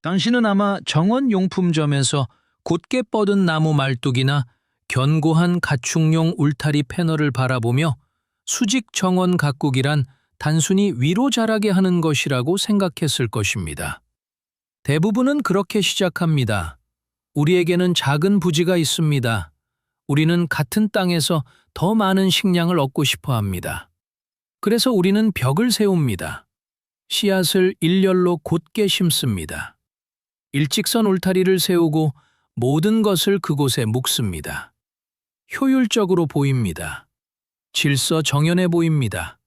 당신은 아마 정원용품점에서 곧게 뻗은 나무 말뚝이나 견고한 가축용 울타리 패널을 바라보며 수직 정원 가꾸기란 단순히 위로 자라게 하는 것이라고 생각했을 것입니다. 대부분은 그렇게 시작합니다. 우리에게는 작은 부지가 있습니다. 우리는 같은 땅에서 더 많은 식량을 얻고 싶어 합니다. 그래서 우리는 벽을 세웁니다. 씨앗을 일렬로 곧게 심습니다. 일직선 울타리를 세우고 모든 것을 그곳에 묵습니다. 효율적으로 보입니다. 질서정연해 보입니다.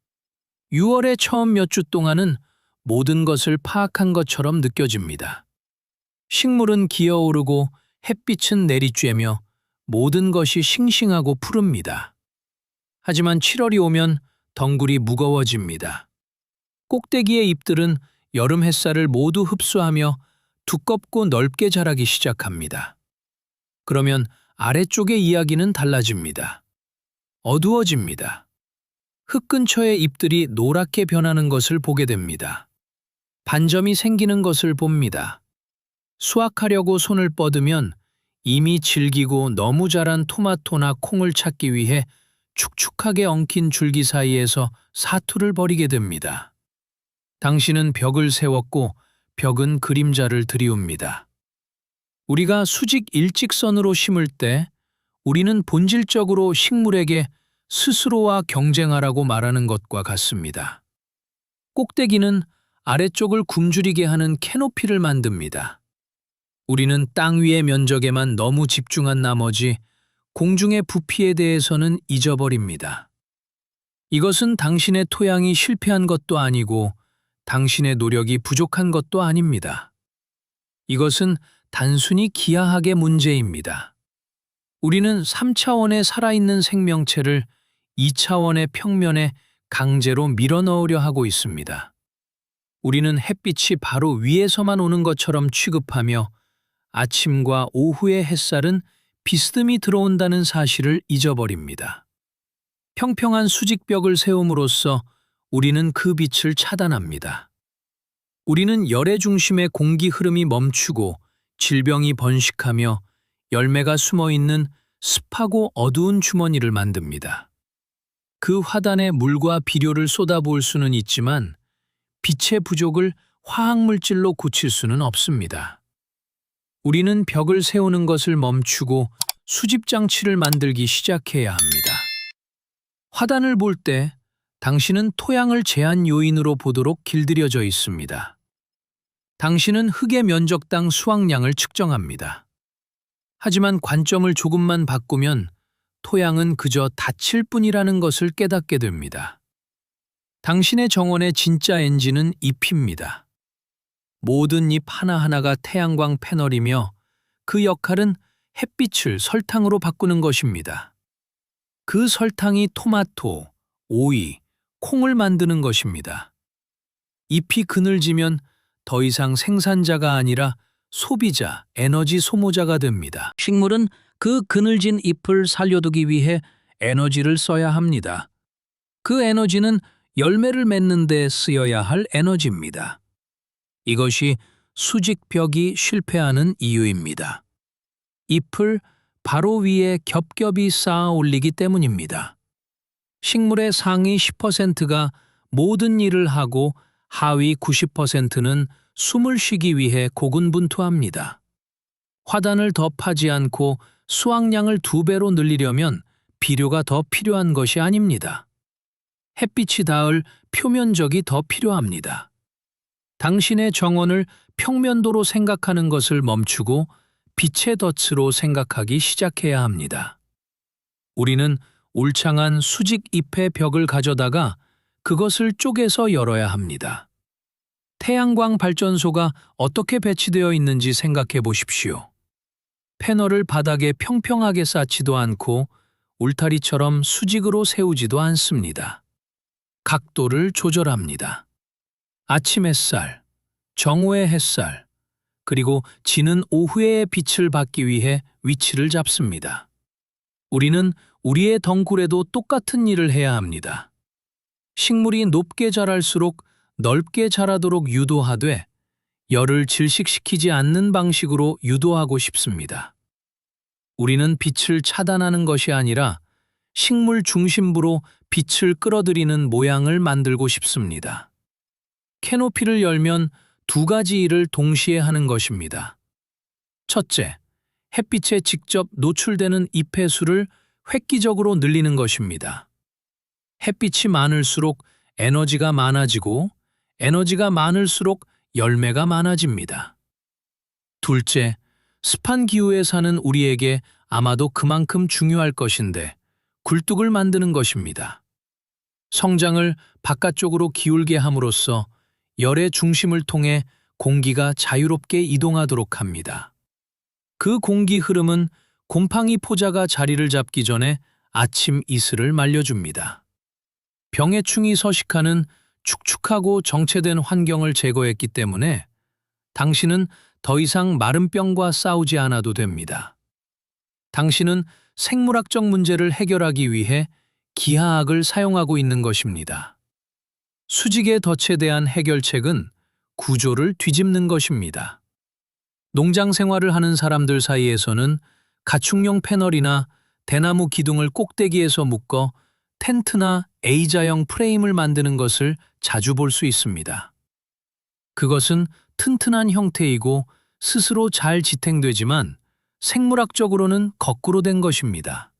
6월의 처음 몇 주 동안은 모든 것을 파악한 것처럼 느껴집니다. 식물은 기어오르고 햇빛은 내리쬐며 모든 것이 싱싱하고 푸릅니다. 하지만 7월이 오면 덩굴이 무거워집니다. 꼭대기의 잎들은 여름 햇살을 모두 흡수하며 두껍고 넓게 자라기 시작합니다. 그러면 아래쪽의 이야기는 달라집니다. 어두워집니다. 흙 근처의 잎들이 노랗게 변하는 것을 보게 됩니다. 반점이 생기는 것을 봅니다. 수확하려고 손을 뻗으면 이미 질기고 너무 자란 토마토나 콩을 찾기 위해 축축하게 엉킨 줄기 사이에서 사투를 벌이게 됩니다. 당신은 벽을 세웠고 벽은 그림자를 드리웁니다. 우리가 수직 일직선으로 심을 때 우리는 본질적으로 식물에게 스스로와 경쟁하라고 말하는 것과 같습니다. 꼭대기는 아래쪽을 굶주리게 하는 캐노피를 만듭니다. 우리는 땅 위의 면적에만 너무 집중한 나머지 공중의 부피에 대해서는 잊어버립니다. 이것은 당신의 토양이 실패한 것도 아니고 당신의 노력이 부족한 것도 아닙니다. 이것은 단순히 기하학의 문제입니다. 우리는 3차원의 살아있는 생명체를 2차원의 평면에 강제로 밀어넣으려 하고 있습니다. 우리는 햇빛이 바로 위에서만 오는 것처럼 취급하며 아침과 오후의 햇살은 비스듬히 들어온다는 사실을 잊어버립니다. 평평한 수직벽을 세움으로써 우리는 그 빛을 차단합니다. 우리는 열의 중심의 공기 흐름이 멈추고 질병이 번식하며 열매가 숨어있는 습하고 어두운 주머니를 만듭니다. 그 화단에 물과 비료를 쏟아부을 수는 있지만 빛의 부족을 화학물질로 고칠 수는 없습니다. 우리는 벽을 세우는 것을 멈추고 수집장치를 만들기 시작해야 합니다. 화단을 볼 때 당신은 토양을 제한 요인으로 보도록 길들여져 있습니다. 당신은 흙의 면적당 수확량을 측정합니다. 하지만 관점을 조금만 바꾸면 토양은 그저 닫힐 뿐이라는 것을 깨닫게 됩니다. 당신의 정원의 진짜 엔진은 잎입니다. 모든 잎 하나하나가 태양광 패널이며 그 역할은 햇빛을 설탕으로 바꾸는 것입니다. 그 설탕이 토마토, 오이, 콩을 만드는 것입니다. 잎이 그늘지면 더 이상 생산자가 아니라 소비자, 에너지 소모자가 됩니다. 식물은 그 그늘진 잎을 살려두기 위해 에너지를 써야 합니다. 그 에너지는 열매를 맺는 데 쓰여야 할 에너지입니다. 이것이 수직벽이 실패하는 이유입니다. 잎을 바로 위에 겹겹이 쌓아 올리기 때문입니다. 식물의 상위 10%가 모든 일을 하고 하위 90%는 숨을 쉬기 위해 고군분투합니다. 화단을 더 파지 않고 수확량을 2배로 늘리려면 비료가 더 필요한 것이 아닙니다. 햇빛이 닿을 표면적이 더 필요합니다. 당신의 정원을 평면도로 생각하는 것을 멈추고 빛의 덫으로 생각하기 시작해야 합니다. 우리는 울창한 수직 잎의 벽을 가져다가 그것을 쪼개서 열어야 합니다. 태양광 발전소가 어떻게 배치되어 있는지 생각해 보십시오. 패널을 바닥에 평평하게 쌓지도 않고 울타리처럼 수직으로 세우지도 않습니다. 각도를 조절합니다. 아침 햇살, 정오의 햇살, 그리고 지는 오후의 빛을 받기 위해 위치를 잡습니다. 우리는 우리의 덩굴에도 똑같은 일을 해야 합니다. 식물이 높게 자랄수록 넓게 자라도록 유도하되 열을 질식시키지 않는 방식으로 유도하고 싶습니다. 우리는 빛을 차단하는 것이 아니라 식물 중심부로 빛을 끌어들이는 모양을 만들고 싶습니다. 캐노피를 열면 두 가지 일을 동시에 하는 것입니다. 첫째, 햇빛에 직접 노출되는 잎의 수를 획기적으로 늘리는 것입니다. 햇빛이 많을수록 에너지가 많아지고 에너지가 많을수록 열매가 많아집니다. 둘째, 습한 기후에 사는 우리에게 아마도 그만큼 중요할 것인데 굴뚝을 만드는 것입니다. 성장을 바깥쪽으로 기울게 함으로써 열의 중심을 통해 공기가 자유롭게 이동하도록 합니다. 그 공기 흐름은 곰팡이 포자가 자리를 잡기 전에 아침 이슬을 말려줍니다. 병해충이 서식하는 축축하고 정체된 환경을 제거했기 때문에 당신은 더 이상 마른 병과 싸우지 않아도 됩니다. 당신은 생물학적 문제를 해결하기 위해 기하학을 사용하고 있는 것입니다. 수직의 덫에 대한 해결책은 구조를 뒤집는 것입니다. 농장 생활을 하는 사람들 사이에서는 가축용 패널이나 대나무 기둥을 꼭대기에서 묶어 텐트나 A자형 프레임을 만드는 것을 자주 볼 수 있습니다. 그것은 튼튼한 형태이고 스스로 잘 지탱되지만 생물학적으로는 거꾸로 된 것입니다.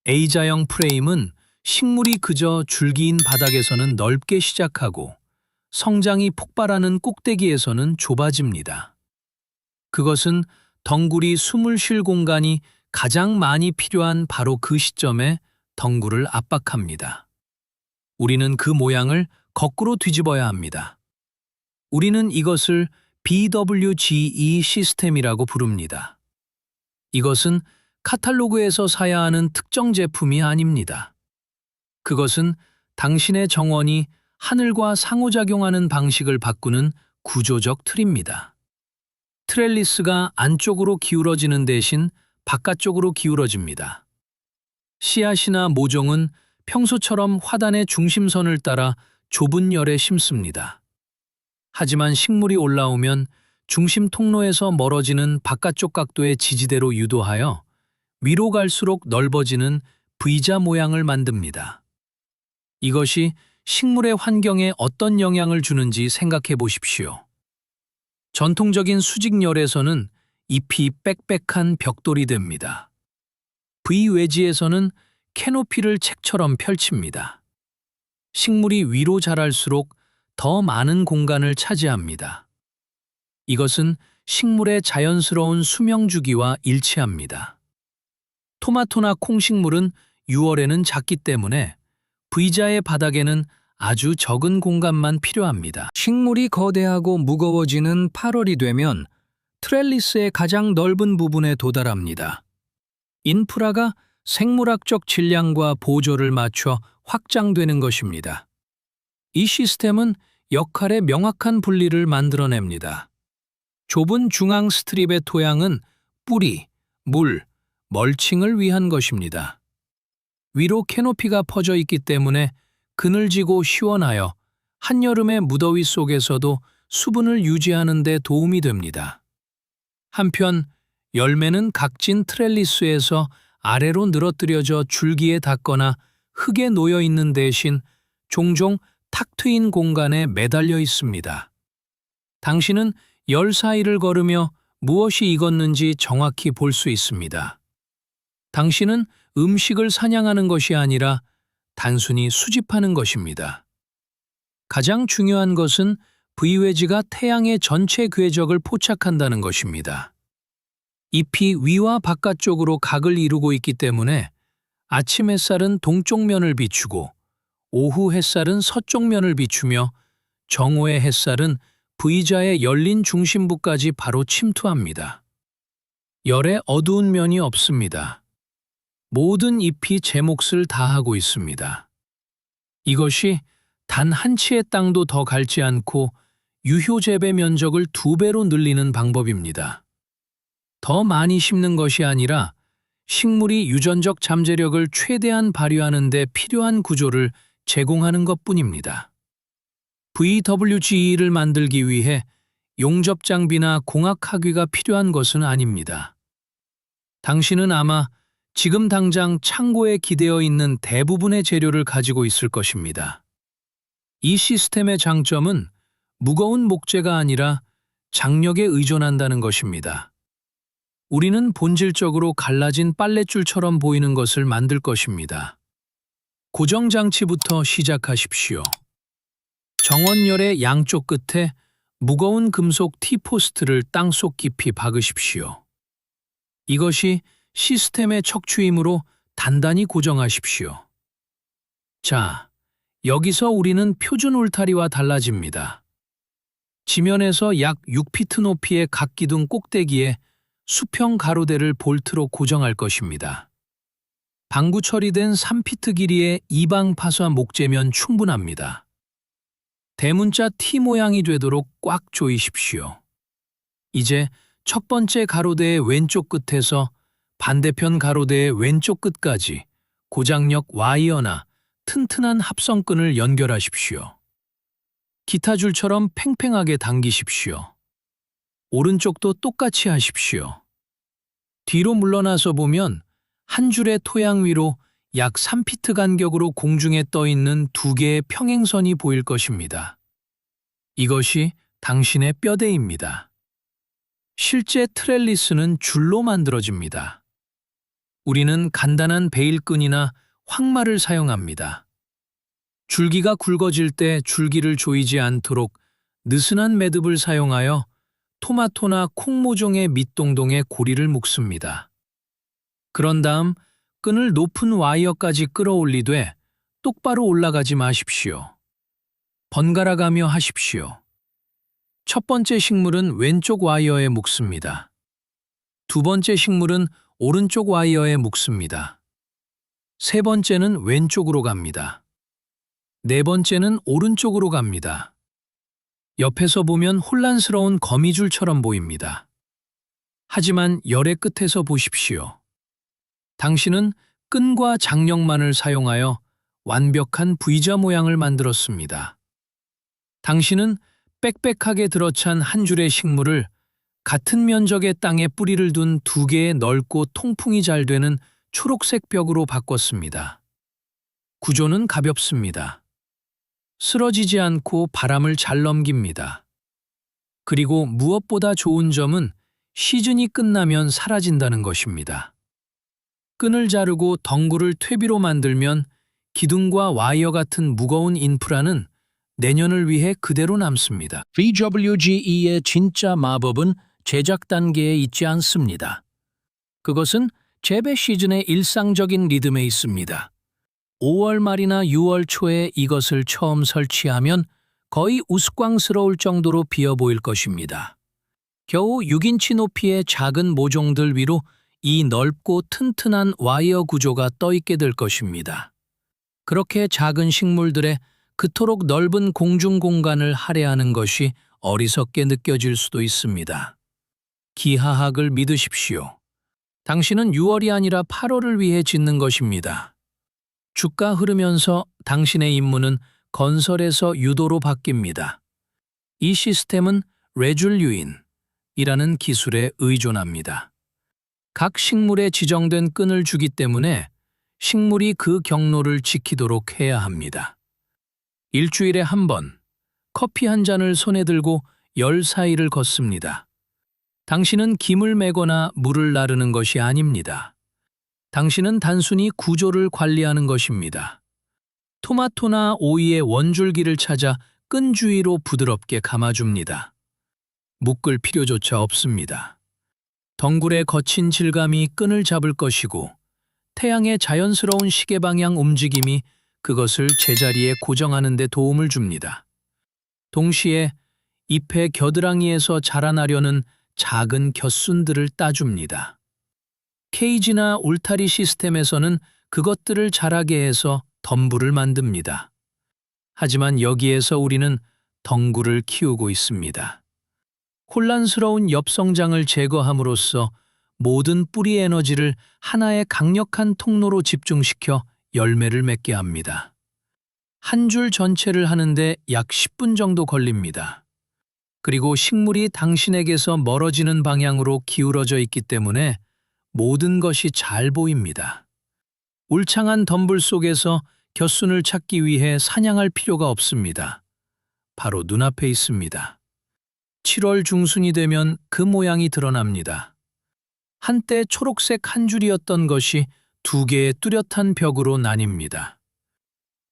A자형 프레임은 식물이 그저 줄기인 바닥에서는 넓게 시작하고 성장이 폭발하는 꼭대기에서는 좁아집니다. 그것은 덩굴이 숨을 쉴 공간이 가장 많이 필요한 바로 그 시점에 덩굴을 압박합니다. 우리는 그 모양을 거꾸로 뒤집어야 합니다. 우리는 이것을 BWGE 시스템이라고 부릅니다. 이것은 카탈로그에서 사야 하는 특정 제품이 아닙니다. 그것은 당신의 정원이 하늘과 상호작용하는 방식을 바꾸는 구조적 틀입니다. 트렐리스가 안쪽으로 기울어지는 대신 바깥쪽으로 기울어집니다. 씨앗이나 모종은 평소처럼 화단의 중심선을 따라 좁은 열에 심습니다. 하지만 식물이 올라오면 중심 통로에서 멀어지는 바깥쪽 각도의 지지대로 유도하여 위로 갈수록 넓어지는 V자 모양을 만듭니다. 이것이 식물의 환경에 어떤 영향을 주는지 생각해 보십시오. 전통적인 수직열에서는 잎이 빽빽한 벽돌이 됩니다. V외지에서는 캐노피를 책처럼 펼칩니다. 식물이 위로 자랄수록 더 많은 공간을 차지합니다. 이것은 식물의 자연스러운 수명 주기와 일치합니다. 토마토나 콩식물은 6월에는 작기 때문에 V자의 바닥에는 아주 적은 공간만 필요합니다. 식물이 거대하고 무거워지는 8월이 되면 트렐리스의 가장 넓은 부분에 도달합니다. 인프라가 생물학적 질량과 보조를 맞춰 확장되는 것입니다. 이 시스템은 역할의 명확한 분리를 만들어냅니다. 좁은 중앙 스트립의 토양은 뿌리, 물, 멀칭을 위한 것입니다. 위로 캐노피가 퍼져 있기 때문에 그늘지고 시원하여 한여름의 무더위 속에서도 수분을 유지하는 데 도움이 됩니다. 한편 열매는 각진 트렐리스에서 아래로 늘어뜨려져 줄기에 닿거나 흙에 놓여 있는 대신 종종 탁 트인 공간에 매달려 있습니다. 당신은 열 사이를 걸으며 무엇이 익었는지 정확히 볼 수 있습니다. 당신은 음식을 사냥하는 것이 아니라 단순히 수집하는 것입니다. 가장 중요한 것은 V외지가 태양의 전체 궤적을 포착한다는 것입니다. 잎이 위와 바깥쪽으로 각을 이루고 있기 때문에 아침 햇살은 동쪽 면을 비추고 오후 햇살은 서쪽 면을 비추며 정오의 햇살은 V자의 열린 중심부까지 바로 침투합니다. 열에 어두운 면이 없습니다. 모든 잎이 제 몫을 다하고 있습니다. 이것이 단 한 치의 땅도 더 갈지 않고 유효 재배 면적을 2배로 늘리는 방법입니다. 더 많이 심는 것이 아니라 식물이 유전적 잠재력을 최대한 발휘하는 데 필요한 구조를 제공하는 것뿐입니다. VWGE를 만들기 위해 용접 장비나 공학학위가 필요한 것은 아닙니다. 당신은 아마 지금 당장 창고에 기대어 있는 대부분의 재료를 가지고 있을 것입니다. 이 시스템의 장점은 무거운 목재가 아니라 장력에 의존한다는 것입니다. 우리는 본질적으로 갈라진 빨랫줄처럼 보이는 것을 만들 것입니다. 고정장치부터 시작하십시오. 정원열의 양쪽 끝에 무거운 금속 T포스트를 땅속 깊이 박으십시오. 이것이 시스템의 척추이므로 단단히 고정하십시오. 자, 여기서 우리는 표준 울타리와 달라집니다. 지면에서 약 6피트 높이의 각기둥 꼭대기에 수평 가로대를 볼트로 고정할 것입니다. 방구 처리된 3피트 길이의 이방 파쇄 목재면 충분합니다. 대문자 T 모양이 되도록 꽉 조이십시오. 이제 첫 번째 가로대의 왼쪽 끝에서 반대편 가로대의 왼쪽 끝까지 고장력 와이어나 튼튼한 합성끈을 연결하십시오. 기타 줄처럼 팽팽하게 당기십시오. 오른쪽도 똑같이 하십시오. 뒤로 물러나서 보면 한 줄의 토양 위로 약 3피트 간격으로 공중에 떠 있는 두 개의 평행선이 보일 것입니다. 이것이 당신의 뼈대입니다. 실제 트렐리스는 줄로 만들어집니다. 우리는 간단한 베일끈이나 황마를 사용합니다. 줄기가 굵어질 때 줄기를 조이지 않도록 느슨한 매듭을 사용하여 토마토나 콩 모종의 밑동동에 고리를 묶습니다. 그런 다음 끈을 높은 와이어까지 끌어올리되 똑바로 올라가지 마십시오. 번갈아가며 하십시오. 첫 번째 식물은 왼쪽 와이어에 묶습니다. 두 번째 식물은 오른쪽 와이어에 묶습니다. 세 번째는 왼쪽으로 갑니다. 네 번째는 오른쪽으로 갑니다. 옆에서 보면 혼란스러운 거미줄처럼 보입니다. 하지만 열의 끝에서 보십시오. 당신은 끈과 장력만을 사용하여 완벽한 V자 모양을 만들었습니다. 당신은 빽빽하게 들어찬 한 줄의 식물을 같은 면적의 땅에 뿌리를 둔 두 개의 넓고 통풍이 잘 되는 초록색 벽으로 바꿨습니다. 구조는 가볍습니다. 쓰러지지 않고 바람을 잘 넘깁니다. 그리고 무엇보다 좋은 점은 시즌이 끝나면 사라진다는 것입니다. 끈을 자르고 덩굴을 퇴비로 만들면 기둥과 와이어 같은 무거운 인프라는 내년을 위해 그대로 남습니다. VWGE의 진짜 마법은 제작 단계에 있지 않습니다. 그것은 재배 시즌의 일상적인 리듬에 있습니다. 5월 말이나 6월 초에 이것을 처음 설치하면 거의 우스꽝스러울 정도로 비어 보일 것입니다. 겨우 6인치 높이의 작은 모종들 위로 이 넓고 튼튼한 와이어 구조가 떠있게 될 것입니다. 그렇게 작은 식물들의 그토록 넓은 공중 공간을 할애하는 것이 어리석게 느껴질 수도 있습니다. 기하학을 믿으십시오. 당신은 6월이 아니라 8월을 위해 짓는 것입니다. 주가 흐르면서 당신의 임무는 건설에서 유도로 바뀝니다. 이 시스템은 레줄류인이라는 기술에 의존합니다. 각 식물에 지정된 끈을 주기 때문에 식물이 그 경로를 지키도록 해야 합니다. 일주일에 한 번 커피 한 잔을 손에 들고 열 사이를 걷습니다. 당신은 김을 매거나 물을 나르는 것이 아닙니다. 당신은 단순히 구조를 관리하는 것입니다. 토마토나 오이의 원줄기를 찾아 끈 주위로 부드럽게 감아줍니다. 묶을 필요조차 없습니다. 덩굴의 거친 질감이 끈을 잡을 것이고 태양의 자연스러운 시계 방향 움직임이 그것을 제자리에 고정하는 데 도움을 줍니다. 동시에 잎의 겨드랑이에서 자라나려는 작은 곁순들을 따줍니다. 케이지나 울타리 시스템에서는 그것들을 자라게 해서 덤불을 만듭니다. 하지만 여기에서 우리는 덩굴을 키우고 있습니다. 혼란스러운 엽성장을 제거함으로써 모든 뿌리 에너지를 하나의 강력한 통로로 집중시켜 열매를 맺게 합니다. 한 줄 전체를 하는데 약 10분 정도 걸립니다. 그리고 식물이 당신에게서 멀어지는 방향으로 기울어져 있기 때문에 모든 것이 잘 보입니다. 울창한 덤불 속에서 겨순을 찾기 위해 사냥할 필요가 없습니다. 바로 눈앞에 있습니다. 7월 중순이 되면 그 모양이 드러납니다. 한때 초록색 한 줄이었던 것이 두 개의 뚜렷한 벽으로 나뉩니다.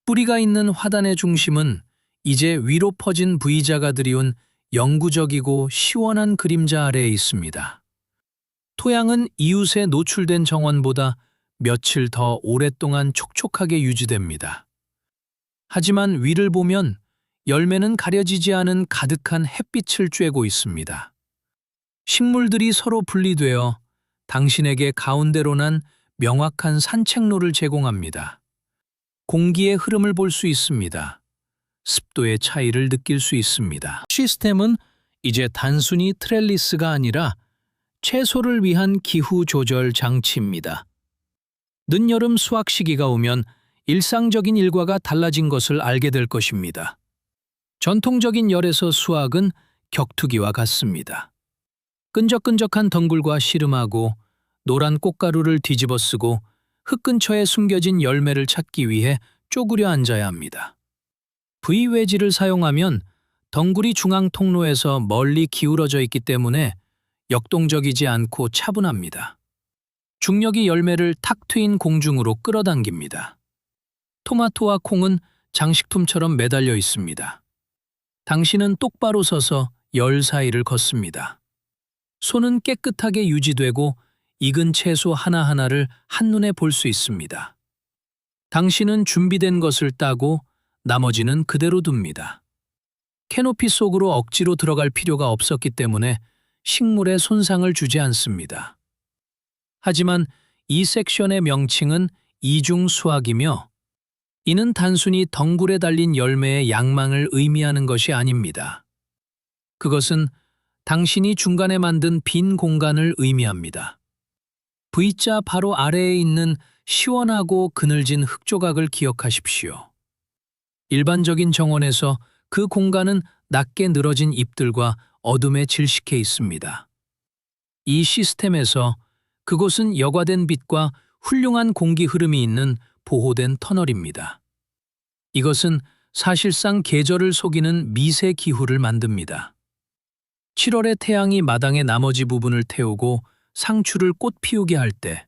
뿌리가 있는 화단의 중심은 이제 위로 퍼진 V자가 드리운 영구적이고 시원한 그림자 아래에 있습니다. 토양은 이웃에 노출된 정원보다 며칠 더 오랫동안 촉촉하게 유지됩니다. 하지만 위를 보면 열매는 가려지지 않은 가득한 햇빛을 쬐고 있습니다. 식물들이 서로 분리되어 당신에게 가운데로 난 명확한 산책로를 제공합니다. 공기의 흐름을 볼 수 있습니다. 습도의 차이를 느낄 수 있습니다. 시스템은 이제 단순히 트렐리스가 아니라 채소를 위한 기후 조절 장치입니다. 늦여름 수확 시기가 오면 일상적인 일과가 달라진 것을 알게 될 것입니다. 전통적인 열에서 수확은 격투기와 같습니다. 끈적끈적한 덩굴과 씨름하고 노란 꽃가루를 뒤집어 쓰고 흙 근처에 숨겨진 열매를 찾기 위해 쪼그려 앉아야 합니다. V외지를 사용하면 덩굴이 중앙 통로에서 멀리 기울어져 있기 때문에 역동적이지 않고 차분합니다. 중력이 열매를 탁 트인 공중으로 끌어당깁니다. 토마토와 콩은 장식품처럼 매달려 있습니다. 당신은 똑바로 서서 열 사이를 걷습니다. 손은 깨끗하게 유지되고 익은 채소 하나하나를 한눈에 볼 수 있습니다. 당신은 준비된 것을 따고 나머지는 그대로 둡니다. 캐노피 속으로 억지로 들어갈 필요가 없었기 때문에 식물에 손상을 주지 않습니다. 하지만 이 섹션의 명칭은 이중 수확이며 이는 단순히 덩굴에 달린 열매의 양망을 의미하는 것이 아닙니다. 그것은 당신이 중간에 만든 빈 공간을 의미합니다. V자 바로 아래에 있는 시원하고 그늘진 흙조각을 기억하십시오. 일반적인 정원에서 그 공간은 낮게 늘어진 잎들과 어둠에 질식해 있습니다. 이 시스템에서 그곳은 여과된 빛과 훌륭한 공기 흐름이 있는 보호된 터널입니다. 이것은 사실상 계절을 속이는 미세 기후를 만듭니다. 7월에 태양이 마당의 나머지 부분을 태우고 상추를 꽃 피우게 할 때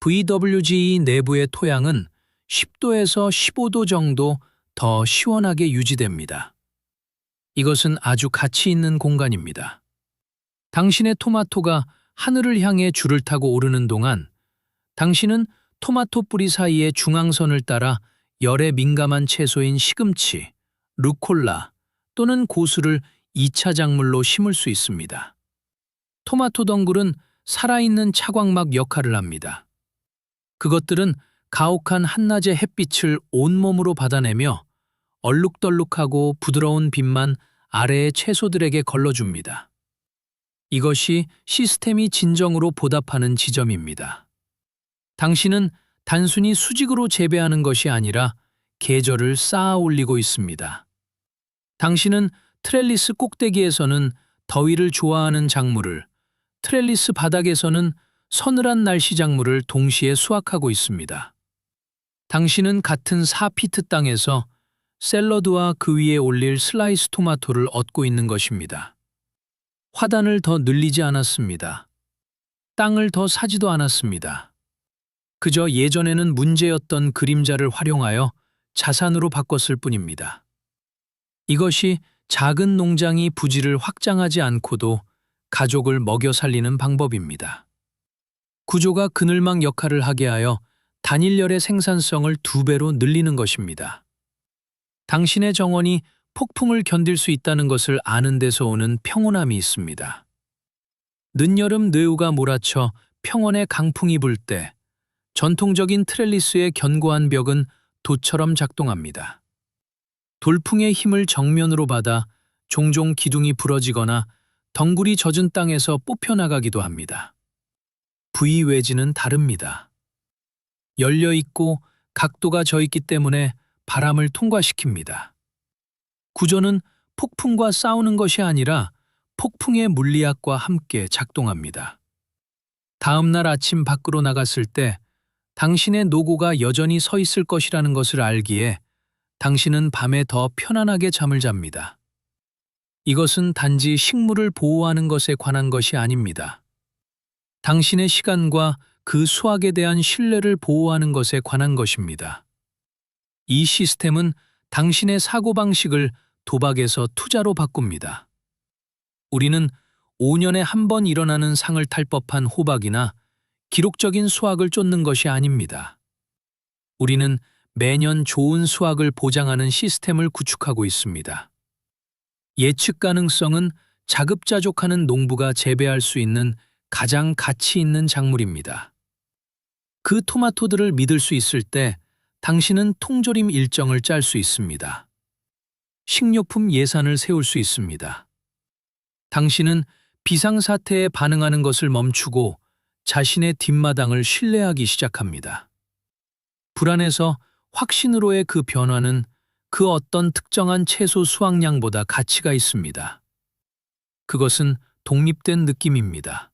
VWGE 내부의 토양은 10도에서 15도 정도 더 시원하게 유지됩니다. 이것은 아주 가치 있는 공간입니다. 당신의 토마토가 하늘을 향해 줄을 타고 오르는 동안 당신은 토마토 뿌리 사이의 중앙선을 따라 열에 민감한 채소인 시금치, 루콜라 또는 고수를 2차 작물로 심을 수 있습니다. 토마토 덩굴은 살아있는 차광막 역할을 합니다. 그것들은 가혹한 한낮의 햇빛을 온몸으로 받아내며 얼룩덜룩하고 부드러운 빛만 아래의 채소들에게 걸러줍니다. 이것이 시스템이 진정으로 보답하는 지점입니다. 당신은 단순히 수직으로 재배하는 것이 아니라 계절을 쌓아 올리고 있습니다. 당신은 트렐리스 꼭대기에서는 더위를 좋아하는 작물을, 트렐리스 바닥에서는 서늘한 날씨 작물을 동시에 수확하고 있습니다. 당신은 같은 4피트 땅에서 샐러드와 그 위에 올릴 슬라이스 토마토를 얻고 있는 것입니다. 화단을 더 늘리지 않았습니다. 땅을 더 사지도 않았습니다. 그저 예전에는 문제였던 그림자를 활용하여 자산으로 바꿨을 뿐입니다. 이것이 작은 농장이 부지를 확장하지 않고도 가족을 먹여 살리는 방법입니다. 구조가 그늘막 역할을 하게 하여 단일열의 생산성을 2배로 늘리는 것입니다. 당신의 정원이 폭풍을 견딜 수 있다는 것을 아는 데서 오는 평온함이 있습니다. 늦여름 뇌우가 몰아쳐 평원의 강풍이 불 때 전통적인 트렐리스의 견고한 벽은 돛처럼 작동합니다. 돌풍의 힘을 정면으로 받아 종종 기둥이 부러지거나 덩굴이 젖은 땅에서 뽑혀나가기도 합니다. V외지는 다릅니다. 열려있고 각도가 져 있기 때문에 바람을 통과시킵니다. 구조는 폭풍과 싸우는 것이 아니라 폭풍의 물리학과 함께 작동합니다. 다음 날 아침 밖으로 나갔을 때 당신의 노고가 여전히 서 있을 것이라는 것을 알기에 당신은 밤에 더 편안하게 잠을 잡니다. 이것은 단지 식물을 보호하는 것에 관한 것이 아닙니다. 당신의 시간과 그 수확에 대한 신뢰를 보호하는 것에 관한 것입니다. 이 시스템은 당신의 사고방식을 도박에서 투자로 바꿉니다. 우리는 5년에 한 번 일어나는 상을 탈 법한 호박이나 기록적인 수확을 쫓는 것이 아닙니다. 우리는 매년 좋은 수확을 보장하는 시스템을 구축하고 있습니다. 예측 가능성은 자급자족하는 농부가 재배할 수 있는 가장 가치 있는 작물입니다. 그 토마토들을 믿을 수 있을 때 당신은 통조림 일정을 짤 수 있습니다. 식료품 예산을 세울 수 있습니다. 당신은 비상사태에 반응하는 것을 멈추고 자신의 뒷마당을 신뢰하기 시작합니다. 불안에서 확신으로의 그 변화는 그 어떤 특정한 채소 수확량보다 가치가 있습니다. 그것은 독립된 느낌입니다.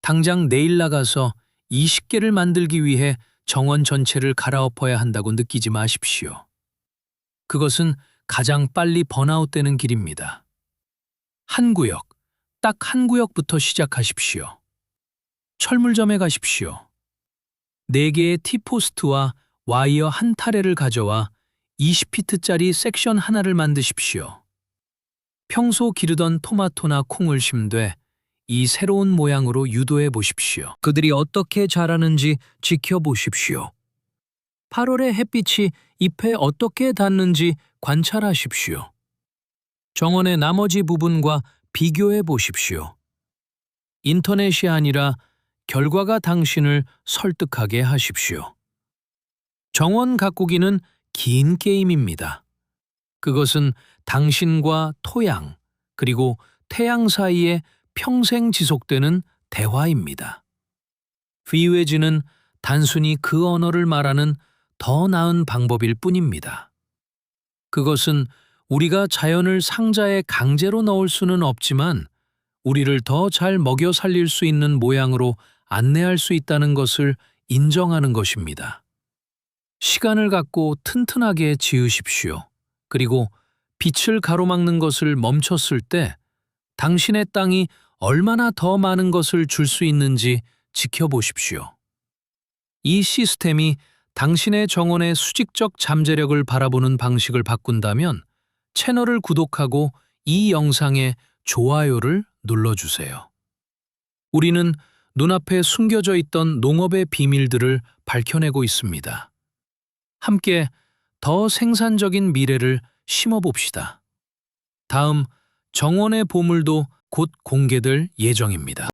당장 내일 나가서 20개를 만들기 위해 정원 전체를 갈아엎어야 한다고 느끼지 마십시오. 그것은 가장 빨리 번아웃되는 길입니다. 한 구역, 딱 한 구역부터 시작하십시오. 철물점에 가십시오. 4개의 T포스트와 와이어 한 타래를 가져와 20피트짜리 섹션 하나를 만드십시오. 평소 기르던 토마토나 콩을 심되 이 새로운 모양으로 유도해 보십시오. 그들이 어떻게 자라는지 지켜보십시오. 8월의 햇빛이 잎에 어떻게 닿는지 관찰하십시오. 정원의 나머지 부분과 비교해 보십시오. 인터넷이 아니라 결과가 당신을 설득하게 하십시오. 정원 가꾸기는 긴 게임입니다. 그것은 당신과 토양, 그리고 태양 사이에 평생 지속되는 대화입니다. 피웨지는 단순히 그 언어를 말하는 더 나은 방법일 뿐입니다. 그것은 우리가 자연을 상자에 강제로 넣을 수는 없지만 우리를 더 잘 먹여 살릴 수 있는 모양으로 안내할 수 있다는 것을 인정하는 것입니다. 시간을 갖고 튼튼하게 지으십시오. 그리고 빛을 가로막는 것을 멈췄을 때 당신의 땅이 얼마나 더 많은 것을 줄 수 있는지 지켜보십시오. 이 시스템이 당신의 정원의 수직적 잠재력을 바라보는 방식을 바꾼다면 채널을 구독하고 이 영상에 좋아요를 눌러주세요. 우리는 눈앞에 숨겨져 있던 농업의 비밀들을 밝혀내고 있습니다. 함께 더 생산적인 미래를 심어봅시다. 다음 정원의 보물도 곧 공개될 예정입니다.